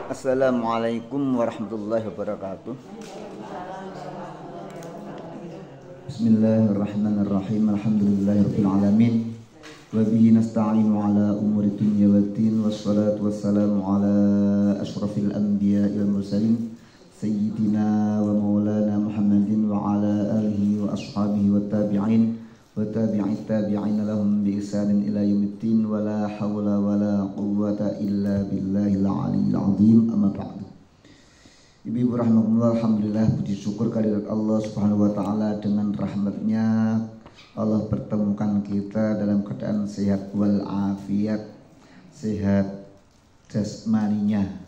Assalamualaikum warahmatullahi wabarakatuh. Bismillahirrahmanirrahim. Alhamdulillahirabbil alamin. Wa bihi nasta'inu ala umuri dunya waddin. Wassalatu wassalamu ala asyrafil anbiya'i wal mursalin sayyidina wa maulana Muhammadin wa ala alihi wa ashabihi wat tabi'in wa tabi'it tabi'in lahum bi ihsanin ila yaumiddin wa la haula wa la quwwata illa billahil aliyyil azim. Amma ba'du. Ibu-ibu rahmatullah, alhamdulillah, puji syukur kehadirat Allah Subhanahu wa taala. Dengan rahmatnya Allah pertemukan kita dalam keadaan sehat wal afiat, sehat jasmaninya.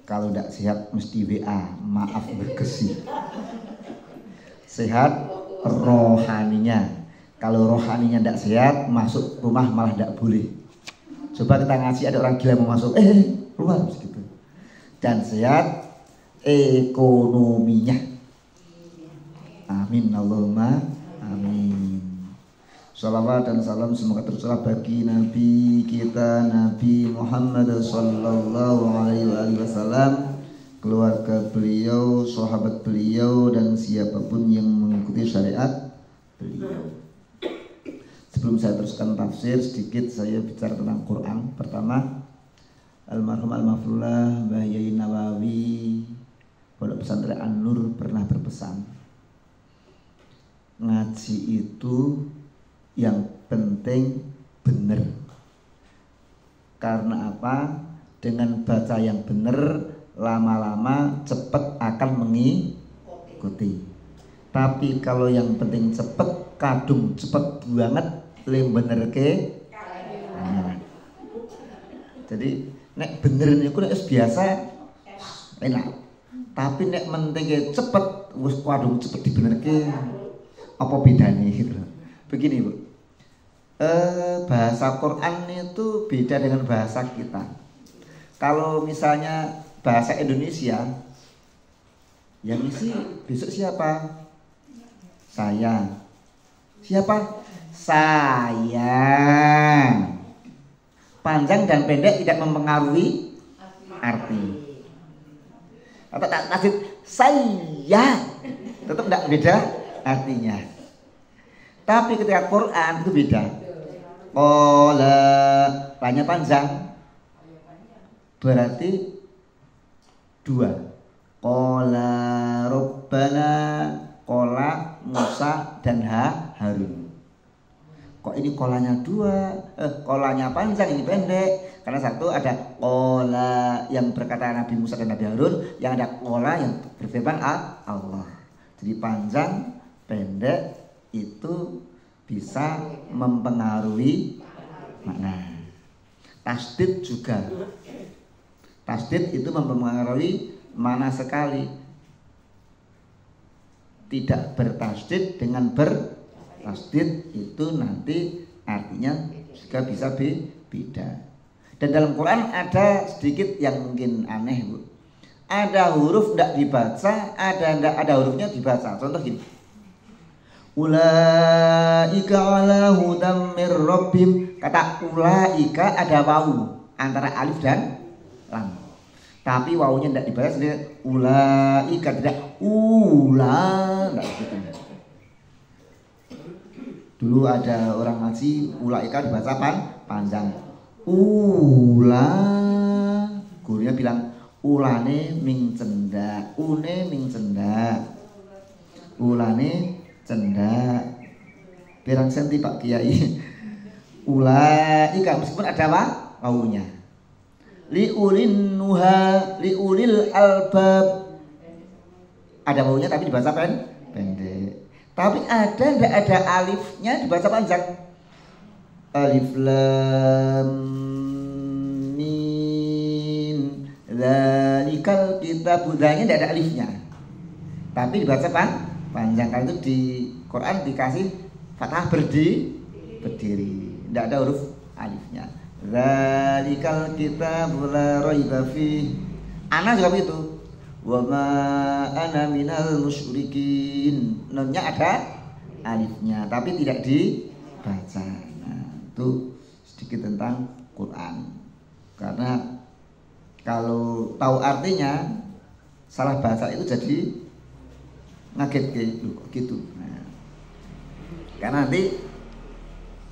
Kalau tidak sehat mesti WA, maaf berkesi. Sehat rohaninya. Kalau rohaninya tidak sehat, masuk rumah malah tidak boleh. Coba kita ngaji, ada orang gila mau masuk, keluar begitu. Dan sehat ekonominya. Amin Allahumma amin. Salawat dan salam semoga tercurah bagi Nabi kita, Nabi Muhammad sallallahu alaihi wasallam, keluarga beliau, sahabat beliau, dan siapapun yang mengikuti syariat beliau. Sebelum saya teruskan tafsir, sedikit saya bicara tentang Quran. Pertama, almarhum al-mafrulah Mbah Yai Nawawi Pondok Pesantren An-Nur pernah berpesan, ngaji itu yang penting benar. Karena apa? Dengan baca yang benar, lama-lama cepat akan mengikuti. Tapi kalau yang penting cepat, kadung cepat banget, lebih bener ke. Jadi nek bener niku nek biasa enak. Tapi nek menting cepet, wis kadung cepet dibenerke, apa bedanya gitu. Begini Bu, bahasa Quran itu beda dengan bahasa kita. Kalau misalnya bahasa Indonesia, yang isi besok siapa? Saya. Siapa? Saya. Panjang dan pendek tidak mempengaruhi arti. Atau tak nasib saya, tetap tidak beda artinya. Tapi ketika Quran itu beda. Qala, banyak panjang, berarti dua. Qala Rabbana, Qala Musa dan Harun. Kok ini kolanya dua, kolanya panjang, ini pendek. Karena satu ada kola yang berkata Nabi Musa dan Nabi Harun, yang ada kola yang berfirman Allah. Jadi panjang, pendek itu bisa mempengaruhi makna. Tasdid juga. Tasdid itu mempengaruhi mana sekali. Tidak bertasdid dengan bertasdid itu nanti artinya juga bisa beda. Dan dalam Quran ada sedikit yang mungkin aneh Bu. Ada huruf tidak dibaca, ada hurufnya dibaca. Contoh gini, ulaika ala hudam mir rabbim. Kata ulaika ada wawu antara alif dan lam. Tapi wawunya tidak dibaca sendiri. Ulaika tidak tidak gitu. Dulu ada orang ngaji ulaika dibaca panjang. Gurunya bilang ulane ming cendak, une ming cendak, ulane cendak. Pirang senti Pak Kiai? Ulaika meskipun ada wawunya. Liulin nuha, liulil albab. Ada wawunya tapi dibaca pendek. Tapi tidak ada alifnya dibaca panjang. Alif lam mim dzalikal kitab, budanya tidak ada alifnya. Tapi dibaca panjang. Kalau itu di Quran dikasih fathah berdiri. Tidak ada huruf alifnya. Dzalikal kitab la raiba fi. Ana juga begitu. Wa ma ana minal musyrikin. Nunnya ada alifnya tapi tidak dibaca. Itu sedikit tentang Quran. Karena Kalau tahu artinya, salah baca itu jadi ngaget gitu. Nah, karena nanti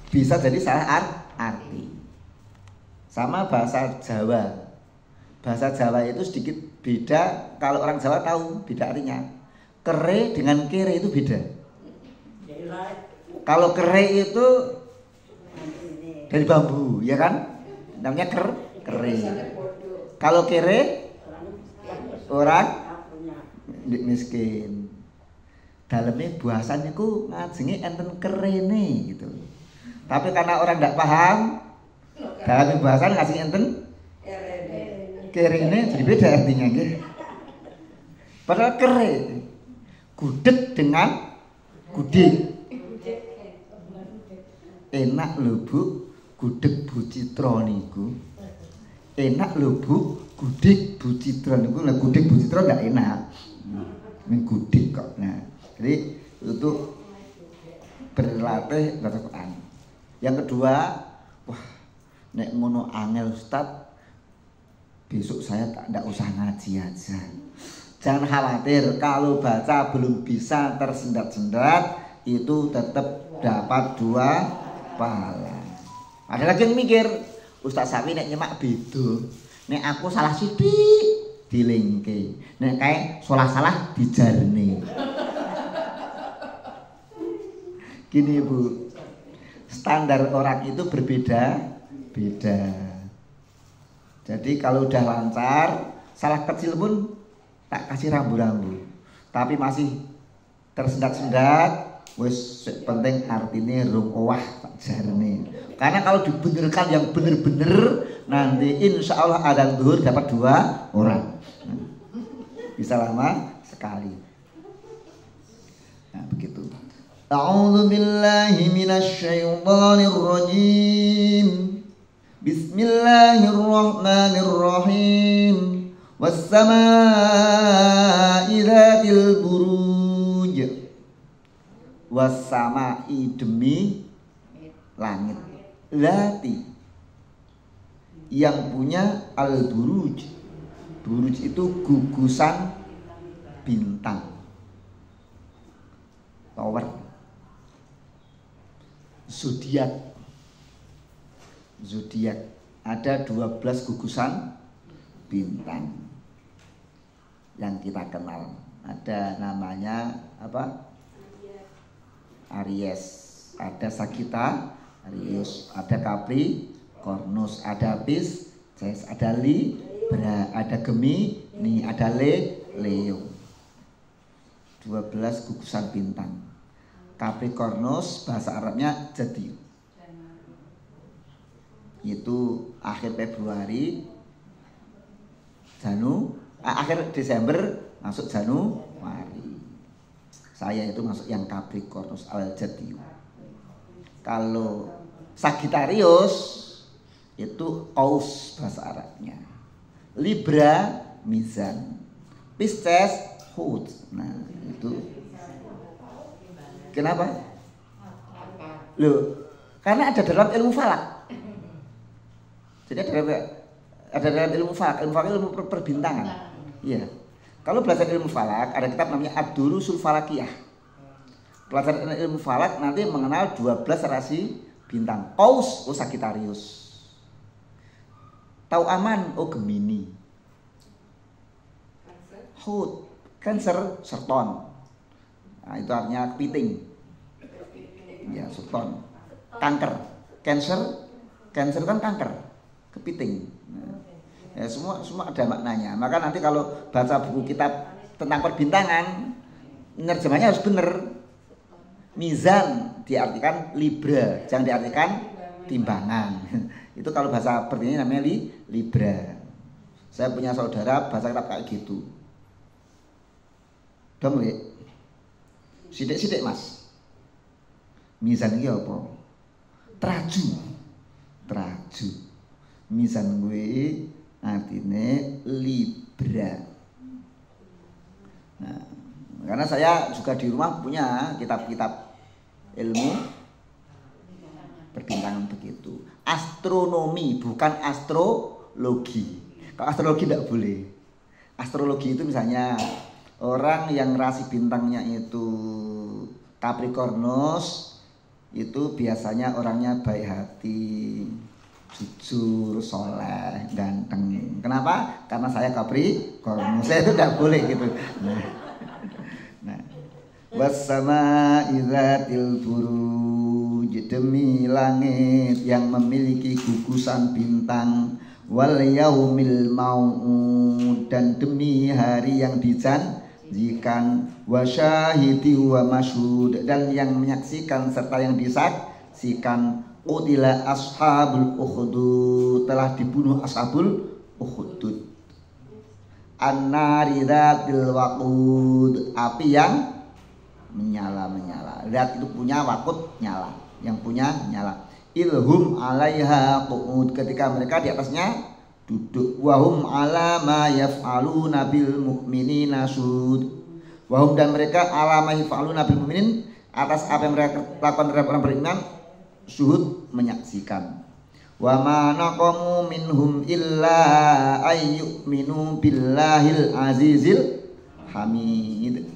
bisa jadi salah arti. Sama bahasa Jawa. Bahasa Jawa itu sedikit beda. Kalau orang Jawa tahu beda artinya. Kere dengan kere itu beda. Kalau kere itu dari bambu, ya kan? Namanya kere. Kalau kere orang miskin. Dalamnya buasannya ku ngajengi enten kerene gitu. Tapi karena orang tidak paham, dalamnya buasan ngajengi enten kerene, jadi beda artinya gitu. Padahal kere, gudeg dengan gudik. Enak lho Bu, gudeg Bu Citra niku. Enak lho Bu, gudeg Bu Citra niku. Lah gudeg Bu Citra ndak enak. Ning gudeg kok. Nah, jadi itu berlatih baca Quran. Yang kedua, wah, nek ngono angel Ustaz, besok saya tak usah ngaji aja. Jangan khawatir, kalau baca belum bisa tersendat-sendat, itu tetap dapat 2 pahala. Ada lagi yang mikir, Ustaz Sapi nek nyemak beda. Nek aku salah sithik dilingke. Nek kae salah dijarne. Gini Bu, standar orang itu berbeda-beda. Jadi kalau udah lancar, salah kecil pun tak kasih rambu-rambu. Tapi masih tersendat-sendat, wis penting artinya rungkowah tak jarne. Karena kalau dibenerkan yang bener-bener, nanti insya Allah adzan zuhur dapat 2 orang. Bisa lama sekali. Nah begitu. A'udzu billahi minasyaitonir rajim. Bismillahirrahmanirrahim. Was-samaa'i dzatil buruj. Was-samaa'i demi langit. Lati yang punya al-buruj. Buruj itu gugusan bintang. Tower. Zodiak ada 12 gugusan bintang yang kita kenal. Ada namanya apa? Aries, ada Sagittarius, ada Capricornus, ada Pisces, ada Libra, ada Gemini, ada Leo. 12 gugusan bintang. Capricornus bahasa Arabnya Jadiu. Itu akhir Februari, akhir Desember masuk Januari. Saya itu masuk yang Capricornus al-Jadiu. Kalau Sagittarius itu Aus bahasa Arabnya. Libra Mizan. Pisces Hut. Nah, itu kenapa? Loh, karena ada dalam ilmu falak. Jadi ada dalam ilmu falak. Ilmu falak ilmu perbintangan. Iya. Kalau belajar ilmu falak, ada kitab namanya Ad-Durusul Falakiyah. Pelajaran ilmu falak nanti mengenal 12 rasi bintang. Qaus, Sagittarius. Tau aman, Gemini. Hut, Cancer, Serton. Nah, itu artinya kepiting. Ya, Serton. Kanker. Cancer kan kanker. Kepiting. Nah, ya, semua ada maknanya. Maka nanti kalau baca buku kitab tentang perbintangan, nerjemahnya harus benar. Mizan diartikan Libra, jangan diartikan timbangan. Itu kalau bahasa perbintangan namanya Libra. Saya punya saudara baca kitab kayak gitu. Udah mulai sidik-sidik Mas. Mizan iki apa? Traju. Mizan gue artinya Libra. Nah, karena saya juga di rumah punya kitab-kitab ilmu perbintangan begitu. Astronomi bukan astrologi. Kalau astrologi tidak boleh. Astrologi itu misalnya orang yang rasi bintangnya itu Capricornus, itu biasanya orangnya baik hati, jujur, soleh, ganteng. Kenapa? Karena saya Capricornus. Saya itu tidak boleh gitu. Nah, wassama idzatil buruj, demi langit yang memiliki gugusan bintang, wal yaumil mau'ud, dan demi hari yang dijanjikan, wa syahidi wa masyhud, dan yang menyaksikan serta yang disaksikan, qutila ashabul ukhdud, telah dibunuh ashabul ukhdud, an-nari dzatil waqud, api yang menyala-menyala. Zat itu punya, waqud nyala, yang punya nyala. Ilhum alaiha qu'ud, ketika mereka di atasnya duduk. Wahum ala ma yaf'aluna bil mu'minina syuhud, wahum, dan mereka ala ma yaf'aluna bil mu'minin, atas apa yang mereka lakukan terhadap orang beriman, syuhud, menyaksikan. Wa ma naqamu minhum illa ayyuminu billahil azizil hamid,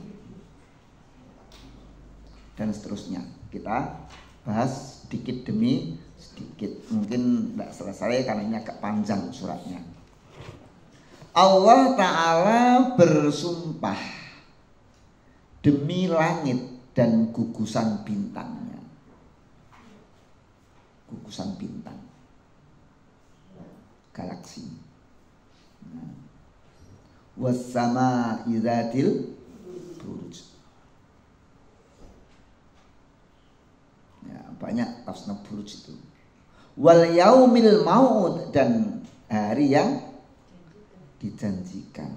dan seterusnya. Kita bahas sedikit demi sedikit, mungkin tidak selesai karena ini agak panjang suratnya. Allah Ta'ala bersumpah demi langit dan gugusan bintangnya. Gugusan bintang, galaksi. Wassama idzatil buruj. Ya, banyak tafsir buruj itu. Wal yaumil mau'ud, dan hari yang dijanjikan,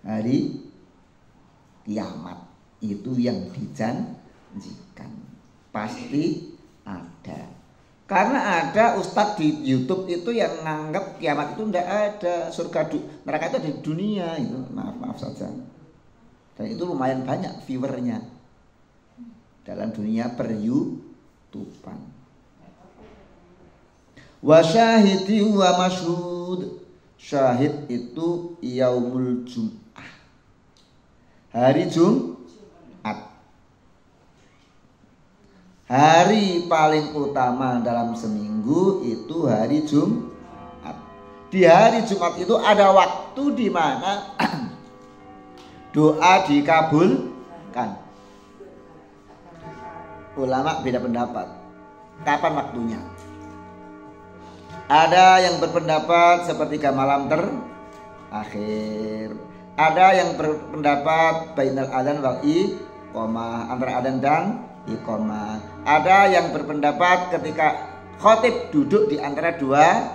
hari kiamat itu yang dijanjikan pasti ada. Karena ada ustadz di YouTube itu yang nganggap kiamat itu tidak ada, surga neraka itu ada di dunia itu. Maaf saja. Dan itu lumayan banyak viewernya dalam dunia per-YouTubean. Wa syahidi wa masyhud, syahid itu yaumul jum'ah, hari Jumat. Hari paling utama dalam seminggu itu hari Jumat. Di hari Jumat itu ada waktu di mana doa dikabulkan. Ulama beda pendapat kapan waktunya. Ada yang berpendapat sepertiga malam terakhir. Ada yang berpendapat bainal adzan wal iqamah, antara adzan dan iqamah. Ada yang berpendapat ketika khotib duduk di antara dua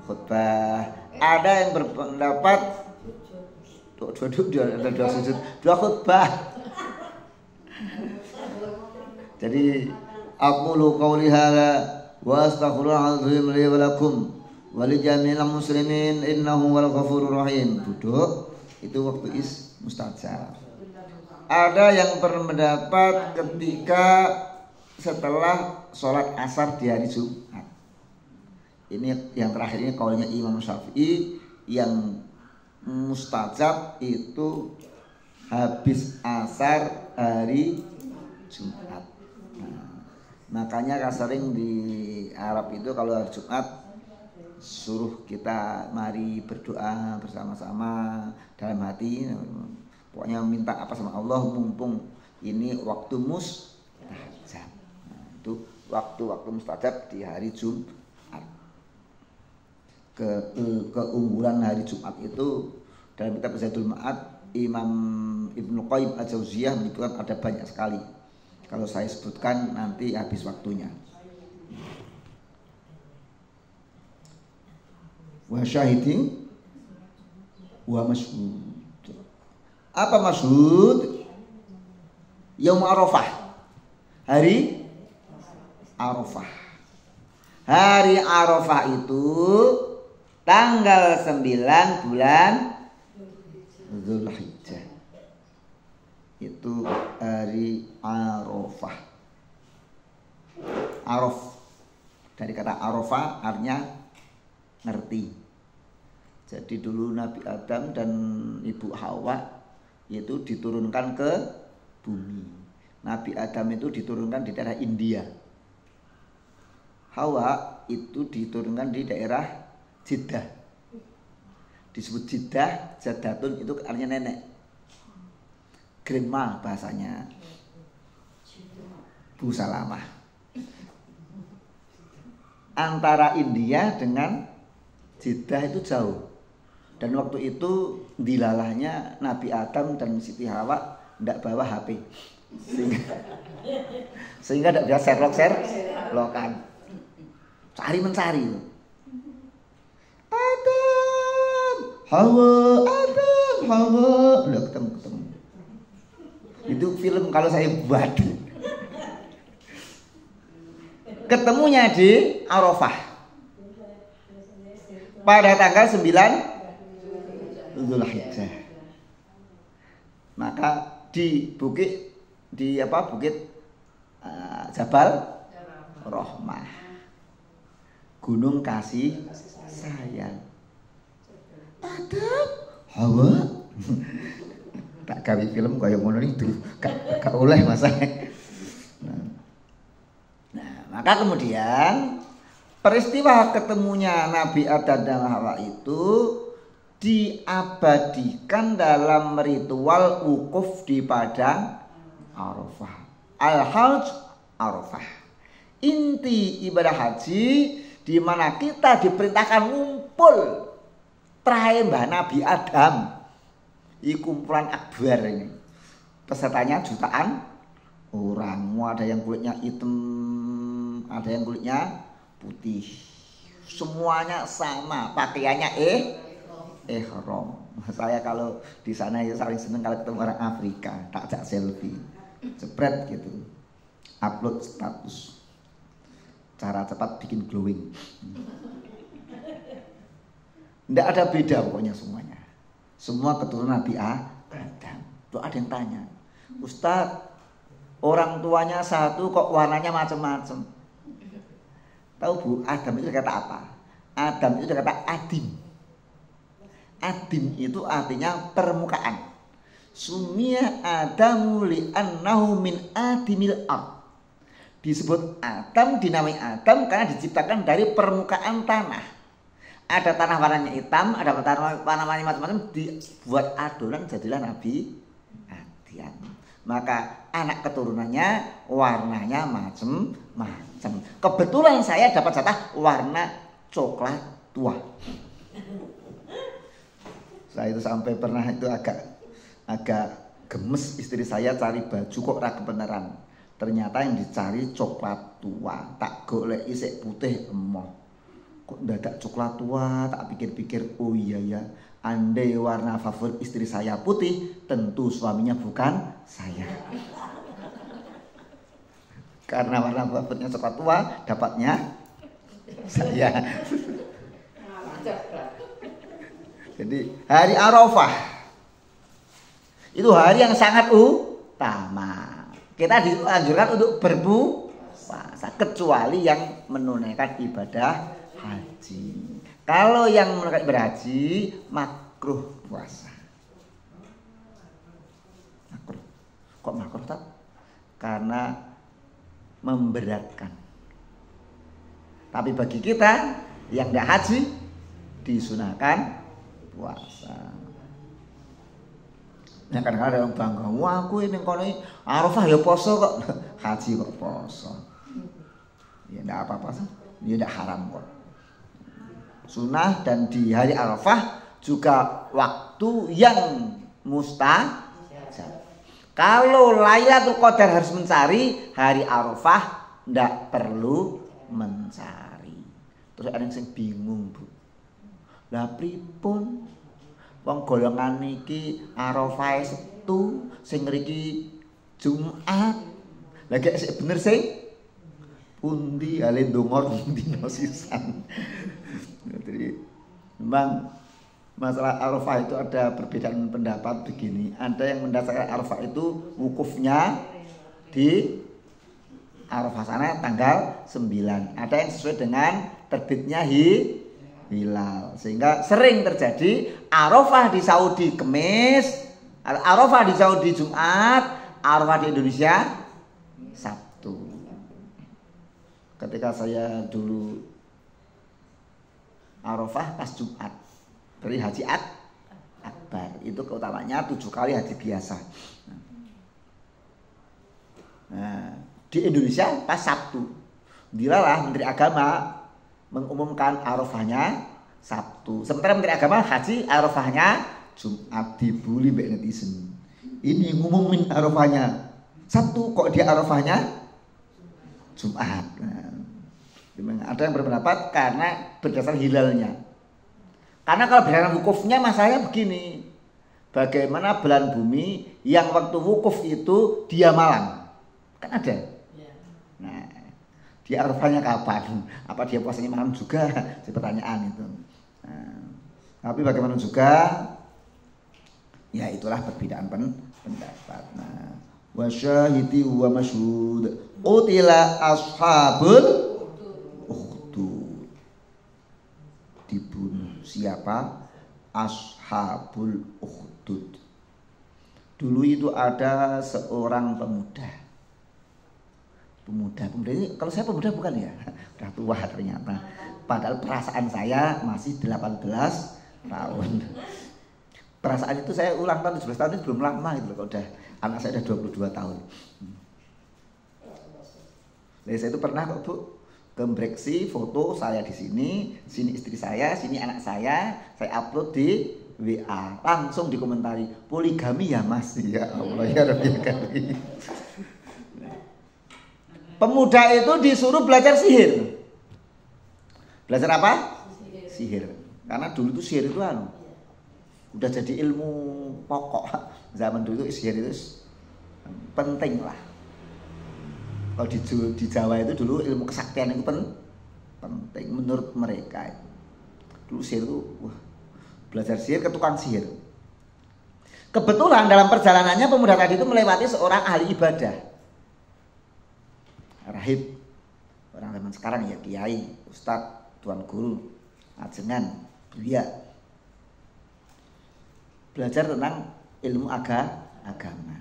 khutbah. Ada yang berpendapat duduk di antara dua sujud, dua khutbah. Jadi aqulu qouli hadza wa astaghfirullahaladzim li wa lakum wa li jami'il muslimin innahu wal ghafurur rahim. Duduk itu waktu mustajab. Ada yang berpendapat ketika setelah sholat asar di hari Jumat. Ini yang terakhir, ini kaulnya Imam Syafi'i, yang mustajab itu habis asar hari Jumat. Makanya sering di Arab itu kalau hari Jumat suruh kita mari berdoa bersama-sama dalam hati, pokoknya minta apa sama Allah mumpung ini waktu mustajab. Nah, itu waktu-waktu mustajab di hari Jumat. Keunggulan hari Jumat itu dalam kitab Zadul Ma'ad, Imam Ibnu Qayyim Al-Jauziyah menyebutkan ada banyak sekali. Kalau saya sebutkan nanti habis waktunya. Wa syahidin wa masyhud. Apa masyhud? Yaum Arafah. Hari Arafah. Hari Arafah itu tanggal 9 bulan Dzulhijjah. Itu hari Arafah. Araf dari kata Arafah artinya ngerti. Jadi dulu Nabi Adam dan Ibu Hawa itu diturunkan ke bumi. Nabi Adam itu diturunkan di daerah India. Hawa itu diturunkan di daerah Jeddah. Disebut Jeddah, Jadatun itu artinya nenek. Grandma bahasanya. Bu Salamah. Antara India dengan Jeddah itu jauh. Dan waktu itu dilalahnya Nabi Adam dan Siti Hawa tidak bawa HP. Sehingga tidak bisa Sherlock-Sherlockan. Cari mencari. Adam, Hawa. Udah ketemu. Itu film kalau saya buat. Ketemunya di Arafah. Pada tanggal 9 Dzulhijjah. Maka di bukit Jabal Rahmah, gunung kasih sayang. Adam, Hawa. Tak gawe film kaya ngono itu, gak oleh masa. Nah, maka kemudian peristiwa ketemunya Nabi Adam dan Hawa itu diabadikan dalam ritual wukuf di padang Arafah. Al-Hajj Arafah. Inti ibadah haji di mana kita diperintahkan ngumpul terakhir Mbah Nabi Adam. Ini kumpulan akbar ini. Pesertanya jutaan orang. Ada yang kulitnya hitam, ada yang kulitnya putih. Semuanya sama, pakaiannya ihram. Saya kalau di sana ya saling seneng kalau ketemu orang Afrika, tak ajak selfie, jepret gitu, upload status. Cara cepat bikin glowing. Nggak ada beda pokoknya semuanya. Semua keturunan Nabi Adam. Tuh ada yang tanya, Ustadz, orang tuanya satu kok warnanya macam-macam. Tahu Bu, Adam itu kata apa? Adam itu kata adim. Adim itu artinya permukaan. Sumia Adamu li'annahu min adimil ard. Disebut Adam, dinamai Adam karena diciptakan dari permukaan tanah. Ada tanah warnanya hitam, ada tanah warnanya macam-macam, dibuat adonan jadilah Nabi Adam. Maka anak keturunannya warnanya macam-macam. Kebetulan saya dapat jatah warna coklat tua. Saya itu sampai pernah itu agak gemes istri saya cari baju kok ora kebenaran. Ternyata yang dicari coklat tua. Tak golek isik putih emoh. Kok dadak coklat tua, tak pikir-pikir oh iya ya. Andai warna favorit istri saya putih, tentu suaminya bukan saya. Karena warna favoritnya coklat tua, dapatnya saya. Jadi hari Arafah itu hari yang sangat utama. Kita dianjurkan untuk berpuasa kecuali yang menunaikan ibadah haji. Kalau yang menunaikan ibadah haji makruh puasa. Makruh. Kok makruh tak? Karena memberatkan. Tapi bagi kita yang tidak haji disunahkan puasa. Nah kadang-kadang ada yang bangga, wah aku ini kono Arafah ya poso kok, haji kok poso. Ya tidak apa-apa sih, ya tidak haram kok. Sunnah dan di hari Arafah juga waktu yang mustajab. Kalau Lailatul Qadar harus mencari, hari Arafah tidak perlu mencari. Terus ada yang bingung Bu. Lah pripun wong golongan niki Arafah Sabtu sing ngriki Jumat. Lah gek sik bener sing pundi ale ndonga dina sisan. Jadi memang masalah Arafah itu ada perbedaan pendapat begini. Ada yang mendasarkan Arafah itu wukufnya di Arafah sana tanggal 9. Ada yang sesuai dengan terbitnya hilal. Sehingga sering terjadi Arafah di Saudi Kamis, Arafah di Saudi Jumat, Arafah di Indonesia Sabtu. Ketika saya dulu Arafah pas Jumat, berarti haji akbar, itu keutamanya 7 kali haji biasa. Nah, di Indonesia pas Sabtu, dilalah Menteri Agama mengumumkan Arafahnya Sabtu. Sementara Menteri Agama haji Arafahnya Jumat, dibully mbek netizen. Ini ngumumin Arafahnya Sabtu kok dia Arafahnya Jumat. Nah, ada yang berpendapat karena berdasar hilalnya. Karena kalau berdasarkan wukufnya masalahnya begini. Bagaimana bulan bumi yang waktu wukuf itu dia malam? Kan ada. Nah, dia Arafahnya kapan? Apa dia puasanya malam juga? Itu pertanyaan itu. Nah, tapi bagaimana juga, ya itulah perbedaan pendapat. Nah, wasyahidi wa masyhud qutila ashabul ukhdud. Dibunuh siapa? Ashabul ukhdud. Dulu itu ada seorang pemuda ini, kalau saya pemuda bukan ya, udah tua ternyata. Padahal perasaan saya masih 18 tahun. Perasaan itu saya ulang tahun 17 tahun itu belum lama itu loh, udah anak saya udah 22 tahun. Jadi saya itu pernah kok Bu kembreksi foto saya di sini istri saya, sini anak saya upload di WA, langsung dikomentari, poligami ya Mas. Ya Allah ya Rabbi kali. Pemuda itu disuruh belajar sihir. Belajar apa? Sihir. Karena dulu itu sihir itu udah jadi ilmu pokok. Zaman dulu itu sihir itu penting lah. Kalau di Jawa itu dulu ilmu kesaktian itu penting menurut mereka. Dulu sihir itu belajar sihir ke tukang sihir. Kebetulan dalam perjalanannya pemuda tadi itu melewati seorang ahli ibadah. Rahib, orang zaman sekarang ya, kiai, ustadz, tuan guru, ajengan, buya. Belajar tentang ilmu agama,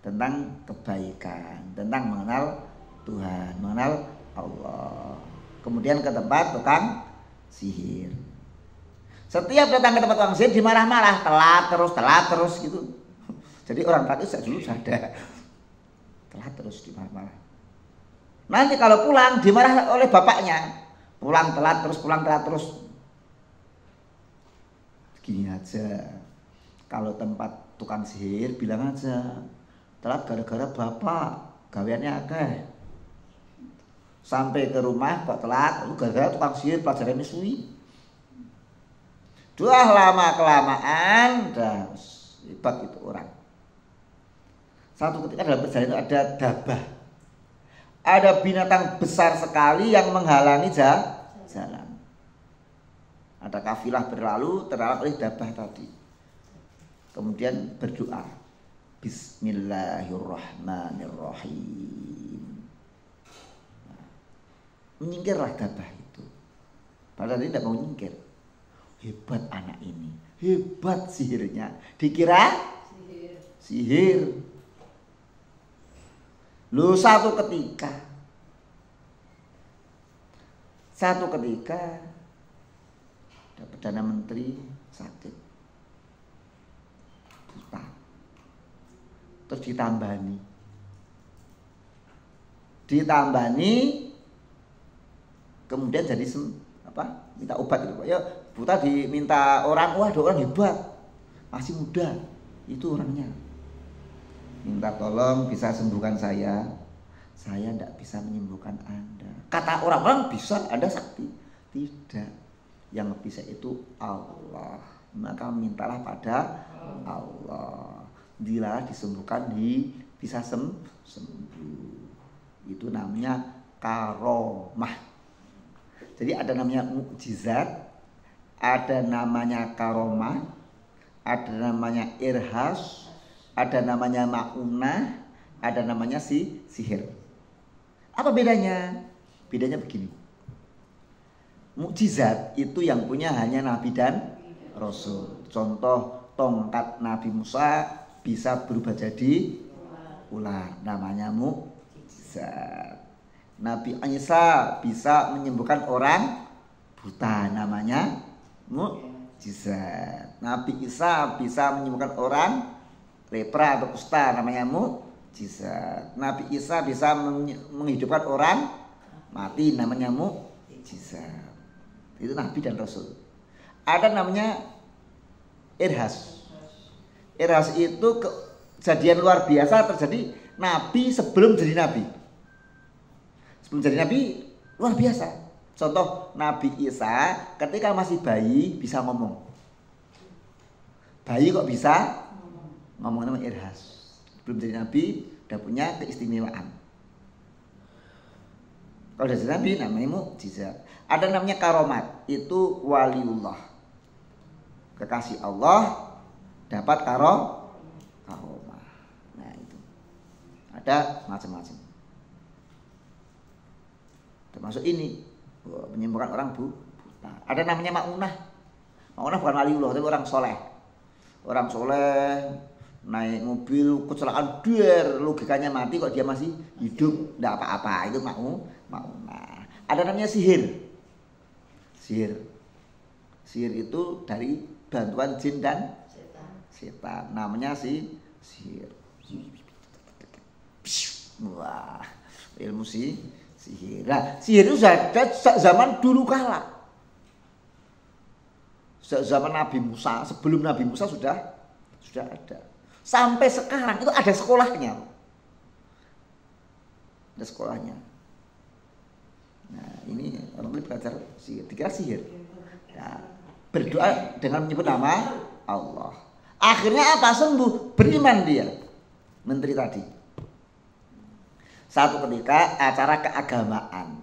tentang kebaikan, tentang mengenal Tuhan, mengenal Allah. Kemudian ke tempat tukang sihir. Setiap datang ke tempat tukang sihir dimarah-marah, telat terus gitu. Jadi orang tadi sejak dulu ada telat terus dimarah-marah. Nanti kalau pulang dimarah oleh bapaknya, pulang telat terus. Gini aja, kalau tempat tukang sihir bilang aja telat gara-gara bapak gaweannya akeh. Sampai ke rumah kok telat, gara-gara tukang sihir pelajarannya suwi. Udah lama kelamaan, dah hebat itu orang. Satu ketika dalam perjalanan itu ada dabah. Ada binatang besar sekali yang menghalangi jalan. Ada kafilah berlalu, terlalu oleh dabah tadi. Kemudian berdoa, Bismillahirrahmanirrahim. Nah, menyingkirlah dabah itu. Padahal dia tidak mau nyingkir. Hebat anak ini, hebat sihirnya. Dikira sihir. Lu satu ketika ada Perdana Menteri sakit, buta, terus ditambani, kemudian jadi minta obat itu, ya buta diminta orang, wah ada orang hebat, masih muda, itu orangnya. Minta tolong bisa sembuhkan saya tidak bisa menyembuhkan Anda. Kata orang-orang bisa, Anda sakti. Tidak, yang bisa itu Allah. Maka mintalah pada Allah. Dilalah disembuhkan, bisa sembuh. Itu namanya karomah. Jadi ada namanya mukjizat, ada namanya karomah, ada namanya irhas, ada namanya ma'unah, ada namanya sihir. Apa bedanya? Bedanya begini. mukjizat itu yang punya hanya Nabi dan Rasul. Contoh tongkat Nabi Musa bisa berubah jadi ular, namanya mukjizat. Nabi Isa bisa menyembuhkan orang buta, namanya mukjizat. Nabi Isa bisa menyembuhkan orang lepra atau kusta, namanya mukjizat. Nabi Isa bisa menghidupkan orang mati, namanya mukjizat. Itu Nabi dan Rasul. Ada namanya irhas. Irhas itu kejadian luar biasa terjadi Nabi sebelum jadi Nabi. Sebelum jadi Nabi luar biasa. Contoh Nabi Isa ketika masih bayi bisa ngomong. Bayi kok bisa ngomong, namanya irhas. Belum jadi Nabi udah punya keistimewaan. Kalau udah jadi Nabi namanya mukjizat. Ada namanya karomat, itu waliullah. Kekasih Allah dapat karomah. Nah itu ada macam-macam. Termasuk ini menyembuhkan orang buta. Ada namanya Ma'unah. Ma'unah bukan waliullah, tapi orang soleh. Orang soleh naik mobil kecelakaan der, logikanya mati kok dia masih hidup, tidak apa-apa. Itu Ma'unah. Ada namanya sihir. Sihir itu dari bantuan jin dan setan. Namanya sihir. Wah, ilmu sihir. Nah, sihir itu ada zaman dulu kala. Zaman Nabi Musa, sebelum Nabi Musa sudah ada. Sampai sekarang itu ada sekolahnya. Ada sekolahnya. Nah, ini orang belajar sihir, dikira sihir. Nah, berdoa dengan menyebut nama Allah. Akhirnya apa? Sembuh, beriman dia. Menteri tadi. Satu ketika acara keagamaan.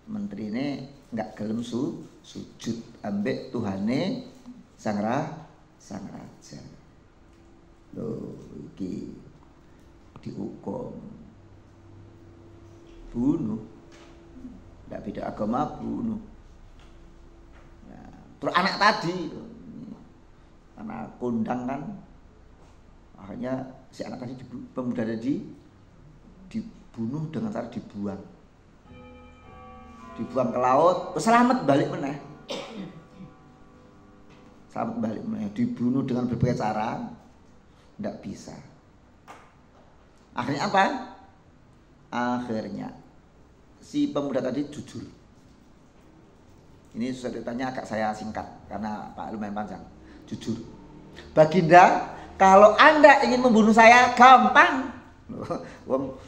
Menteri ini nggak gelem sujud ambek Tuhane sang raja. Loh, iki dihukum bunuh. Nggak beda agama, bunuh. Nah, terus anak tadi, anak kondang kan, akhirnya si anak tadi pemuda tadi dibunuh dengan cara dibuang ke laut. Selamat balik meneh. Dibunuh dengan berbagai cara, tidak bisa. Akhirnya apa? Akhirnya si pemuda tadi jujur. Ini ceritanya agak saya singkat karena Pak lumayan panjang. Jujur, Baginda, kalau Anda ingin membunuh saya gampang. Wong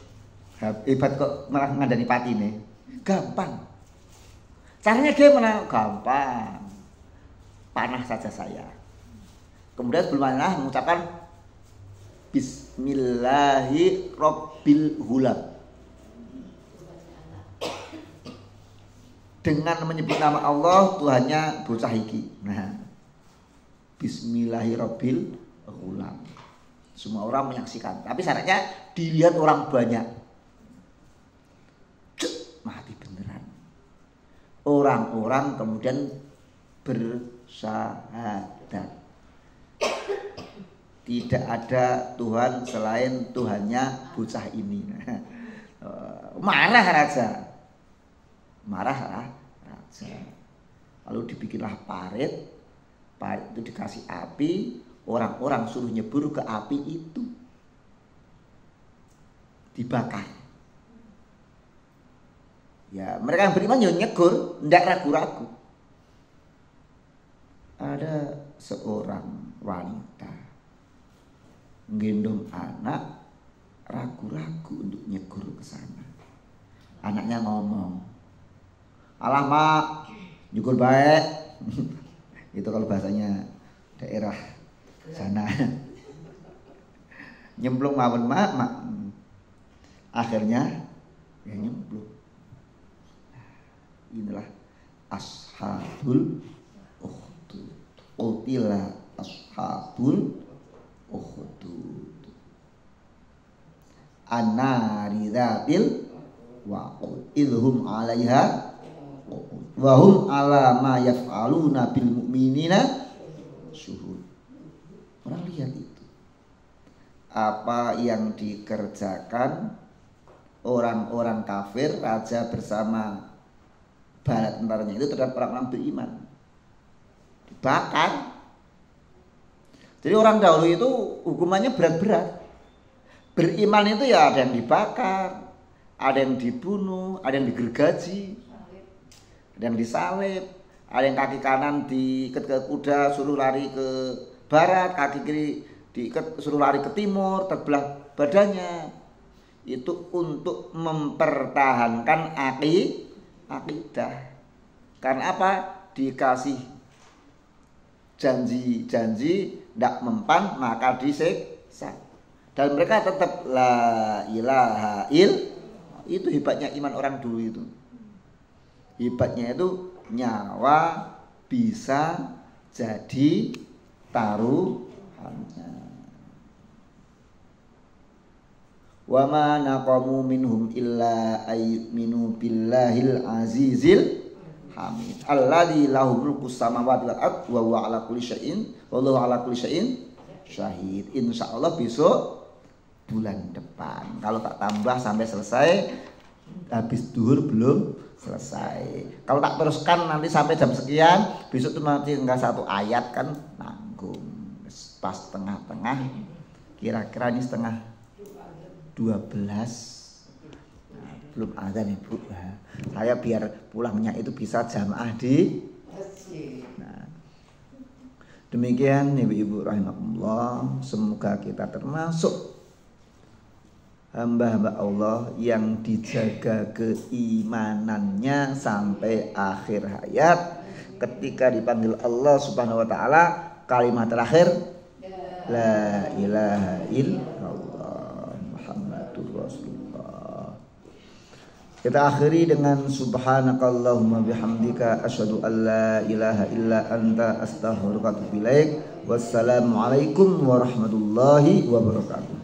hebat kok malah ngandani pati nih. Gampang. Caranya gimana? Gampang. Panah saja saya. Kemudian sebelum panah mengucapkan Bismillahirrabbilhulam. Dengan menyebut nama Allah Tuhannya bocah iki. Nah, Bismillahirrabbilhulam. Semua orang menyaksikan. Tapi syaratnya dilihat orang banyak. Mati beneran. Orang-orang kemudian bersyahadat. Tidak ada Tuhan selain Tuhannya bocah ini. Marah raja. Lalu dibikinlah parit itu dikasih api, orang-orang suruh nyebur ke api itu, dibakar. Ya mereka yang beriman ya nyegur, tidak ragu-ragu. Ada seorang wanita menggendong anak, ragu-ragu untuk nyegur ke sana. Anaknya ngomong, "Alah mak, nyukur baik." Itu kalau bahasanya daerah sana. Nyemplung mawon mak. Akhirnya ya nyemplung. Inilah ashabul ukhdud. Qutila ashabul ukhdud. An-nari dzatil waqud idhum 'alaiha wa hum 'ala ma yaf'aluna bil mu'minina syuhud. Orang lihat itu. Apa yang dikerjakan orang-orang kafir, raja bersama bala tentaranya itu terhadap orang-orang beriman. Dibakar. Jadi orang dahulu itu hukumannya berat-berat. Beriman itu ya ada yang dibakar, ada yang dibunuh, ada yang digergaji, ada yang disalib, ada yang kaki kanan diikat ke kuda suruh lari ke barat, kaki kiri diikat suruh lari ke timur, terbelah badannya. Itu untuk mempertahankan akidah. Karena apa? Dikasih janji-janji tidak mempan maka disiksa. Dan mereka tetap la ilaha itu hebatnya iman orang dulu itu. Hebatnya itu nyawa bisa jadi taruhannya. Wa ma naqamu minhum illa ayyuminu billahil azizil hamid alladzi lahu mulku samawati wal ardh wa huwa ala kulli syai'in wallahu ala kulli syai'in syahid. Insyaallah besok bulan depan. Kalau tak tambah sampai selesai, habis duhur belum selesai. Kalau tak teruskan nanti sampai jam sekian, besok tuh nanti enggak satu ayat kan nanggung. Pas tengah-tengah, kira-kira ini setengah 12. Nah, belum ada nih Bu. Saya biar pulangnya itu bisa jamaah di. Nah, demikian ibu-ibu rahimakumullah. Semoga kita termasuk hamba-hamba Allah yang dijaga keimanannya sampai akhir hayat. Ketika dipanggil Allah Subhanahu wa taala, kalimat terakhir la ilaha illallah Muhammadur Rasulullah. Kita akhiri dengan subhanakallahumma bihamdika asyhadu an la ilaha illa anta astaghfiruka wa atubu ilaik. Wassalamualaikum warahmatullahi wabarakatuh.